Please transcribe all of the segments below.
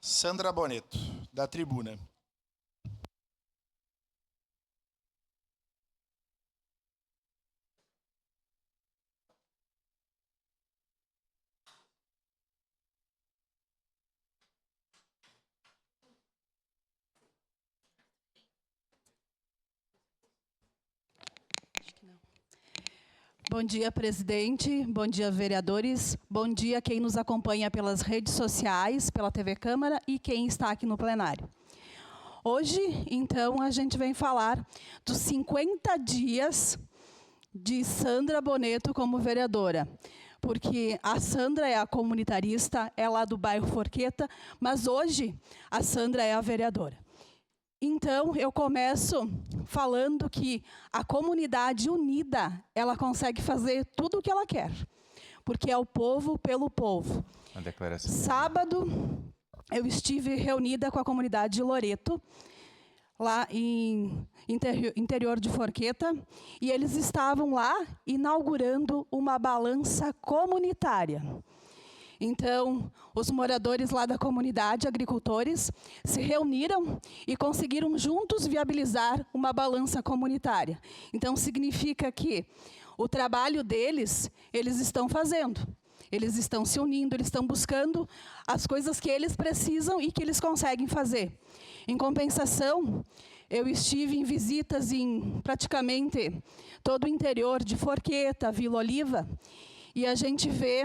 Sandra Boneto, da tribuna. Bom dia, presidente. Bom dia, vereadores. Bom dia quem nos acompanha pelas redes sociais, pela TV Câmara e quem está aqui no plenário. Hoje, então, a gente vem falar dos 50 dias de Sandra Boneto como vereadora. Porque a Sandra é a comunitarista, é lá do bairro Forqueta, mas hoje a Sandra é a vereadora. Então, eu começo falando que a comunidade unida, ela consegue fazer tudo o que ela quer. Porque é o povo pelo povo. A declaração. Sábado, eu estive reunida com a comunidade de Loreto, lá em interior de Forqueta, e eles estavam lá inaugurando uma balança comunitária. Então, os moradores lá da comunidade, agricultores, se reuniram e conseguiram juntos viabilizar uma balança comunitária. Então, significa que o trabalho deles, eles estão fazendo. Eles estão se unindo, eles estão buscando as coisas que eles precisam e que eles conseguem fazer. Em compensação, eu estive em visitas em praticamente todo o interior de Forqueta, Vila Oliva, e a gente vê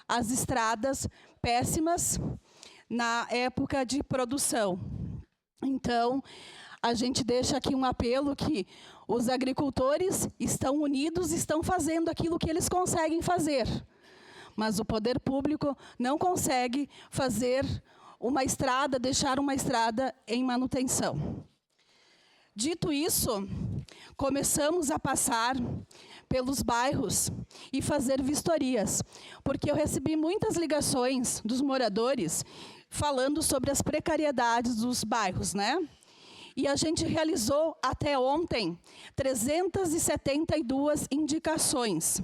as estradas péssimas na época de produção. Então, a gente deixa aqui um apelo que os agricultores estão unidos, estão fazendo aquilo que eles conseguem fazer. Mas o poder público não consegue fazer uma estrada, deixar uma estrada em manutenção. Dito isso, começamos a passar pelos bairros e fazer vistorias, porque eu recebi muitas ligações dos moradores falando sobre as precariedades dos bairros, né? E a gente realizou até ontem 372 indicações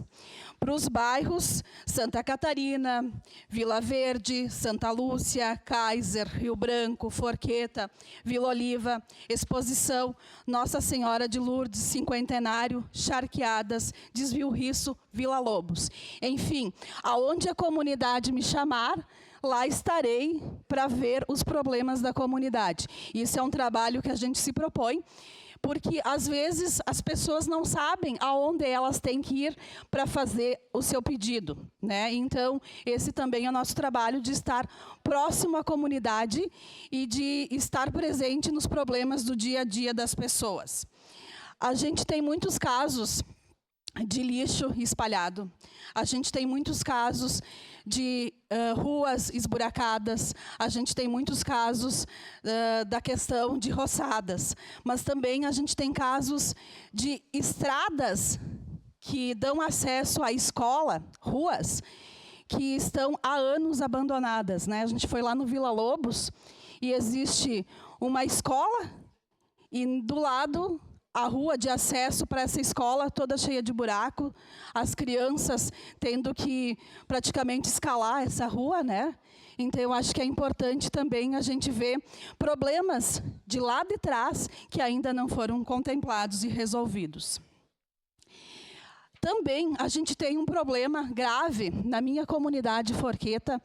para os bairros Santa Catarina, Vila Verde, Santa Lúcia, Kaiser, Rio Branco, Forqueta, Vila Oliva, Exposição, Nossa Senhora de Lourdes, Cinquentenário, Charqueadas, Desvio Risso, Vila Lobos. Enfim, aonde a comunidade me chamar, lá estarei para ver os problemas da comunidade. Isso é um trabalho que a gente se propõe, porque às vezes as pessoas não sabem aonde elas têm que ir para fazer o seu pedido, né? Então, esse também é o nosso trabalho de estar próximo à comunidade e de estar presente nos problemas do dia a dia das pessoas. A gente tem muitos casos de lixo espalhado. A gente tem muitos casos de ruas esburacadas, a gente tem muitos casos da questão de roçadas, mas também a gente tem casos de estradas que dão acesso à escola, ruas, que estão há anos abandonadas, né? A gente foi lá no Vila Lobos e existe uma escola e do lado a rua de acesso para essa escola toda cheia de buraco, as crianças tendo que praticamente escalar essa rua, né? Então, eu acho que é importante também a gente ver problemas de lá de trás que ainda não foram contemplados e resolvidos. Também a gente tem um problema grave na minha comunidade Forqueta,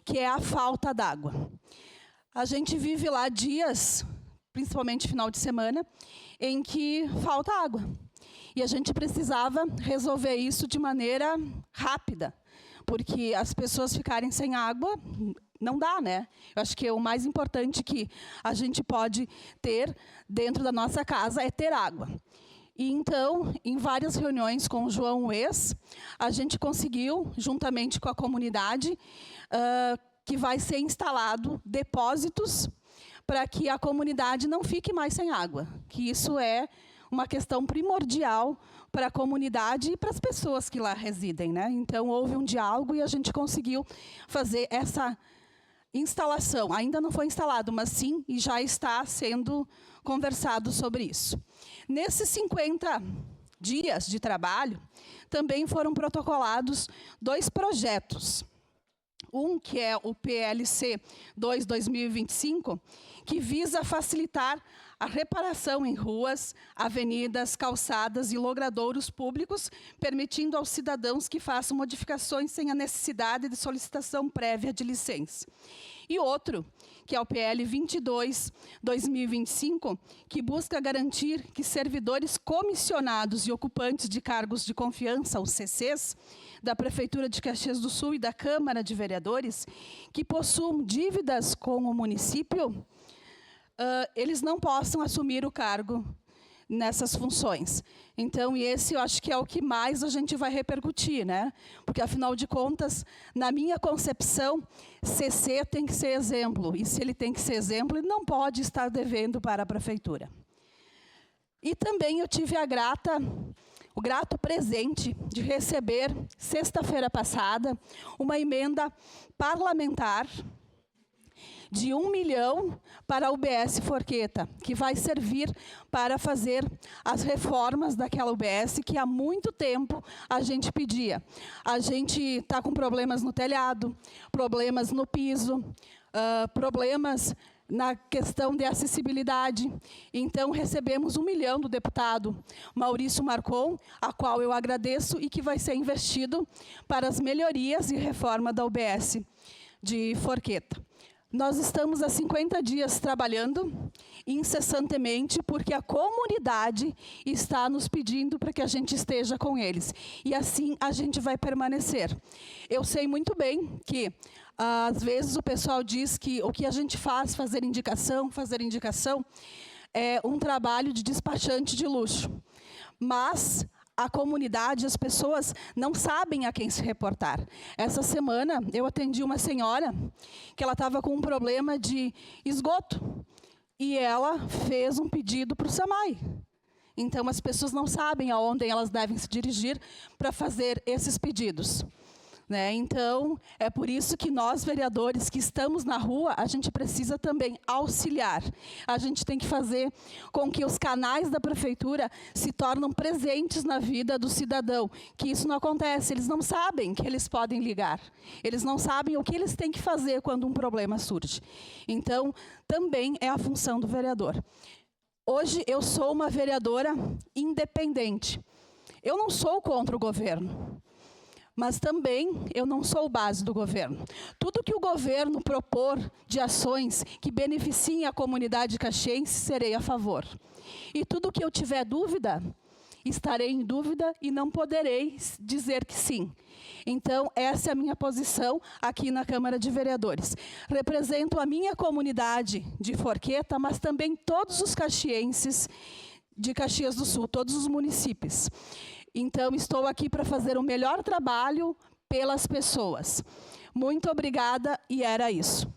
que é a falta d'água. A gente vive lá dias, principalmente final de semana, em que falta água. E a gente precisava resolver isso de maneira rápida, porque as pessoas ficarem sem água, não dá, né? Eu acho que o mais importante que a gente pode ter dentro da nossa casa é ter água. E então, em várias reuniões com o João Ues, a gente conseguiu, juntamente com a comunidade, que vai ser instalado depósitos para que a comunidade não fique mais sem água, que isso é uma questão primordial para a comunidade e para as pessoas que lá residem, né? Então, houve um diálogo e a gente conseguiu fazer essa instalação. Ainda não foi instalado, mas sim, e já está sendo conversado sobre isso. Nesses 50 dias de trabalho, também foram protocolados 2 projetos. Um que é o PLC 2/2025, que visa facilitar a reparação em ruas, avenidas, calçadas e logradouros públicos, permitindo aos cidadãos que façam modificações sem a necessidade de solicitação prévia de licença. E outro, que é o PL 22/2025, que busca garantir que servidores comissionados e ocupantes de cargos de confiança, os CCs, da Prefeitura de Caxias do Sul e da Câmara de Vereadores, que possuam dívidas com o município, eles não possam assumir o cargo nessas funções. Então, esse eu acho que é o que mais a gente vai repercutir, né? Porque, afinal de contas, na minha concepção, CC tem que ser exemplo. E se ele tem que ser exemplo, ele não pode estar devendo para a Prefeitura. E também eu tive o grato presente de receber, sexta-feira passada, uma emenda parlamentar de 1 milhão para a UBS Forqueta, que vai servir para fazer as reformas daquela UBS que há muito tempo a gente pedia. A gente está com problemas no telhado, problemas no piso, problemas na questão de acessibilidade. Então, recebemos 1 milhão do deputado Maurício Marcon, a qual eu agradeço, e que vai ser investido para as melhorias e reforma da UBS de Forqueta. Nós estamos há 50 dias trabalhando incessantemente, porque a comunidade está nos pedindo para que a gente esteja com eles. E assim a gente vai permanecer. Eu sei muito bem que, às vezes, o pessoal diz que o que a gente faz, fazer indicação, é um trabalho de despachante de luxo. Mas a comunidade, as pessoas não sabem a quem se reportar. Essa semana, eu atendi uma senhora que ela estava com um problema de esgoto. E ela fez um pedido para o SAMAI. Então, as pessoas não sabem aonde elas devem se dirigir para fazer esses pedidos, né? Então, é por isso que nós, vereadores que estamos na rua, a gente precisa também auxiliar. A gente tem que fazer com que os canais da prefeitura se tornem presentes na vida do cidadão, que isso não acontece. Eles não sabem que eles podem ligar. Eles não sabem o que eles têm que fazer quando um problema surge. Então, também é a função do vereador. Hoje, eu sou uma vereadora independente. Eu não sou contra o governo. Mas também eu não sou base do governo. Tudo que o governo propor de ações que beneficiem a comunidade caxiense, serei a favor. E tudo que eu tiver dúvida, estarei em dúvida e não poderei dizer que sim. Então, essa é a minha posição aqui na Câmara de Vereadores. Represento a minha comunidade de Forqueta, mas também todos os caxienses de Caxias do Sul, todos os municípios. Então, estou aqui para fazer o melhor trabalho pelas pessoas. Muito obrigada, e era isso.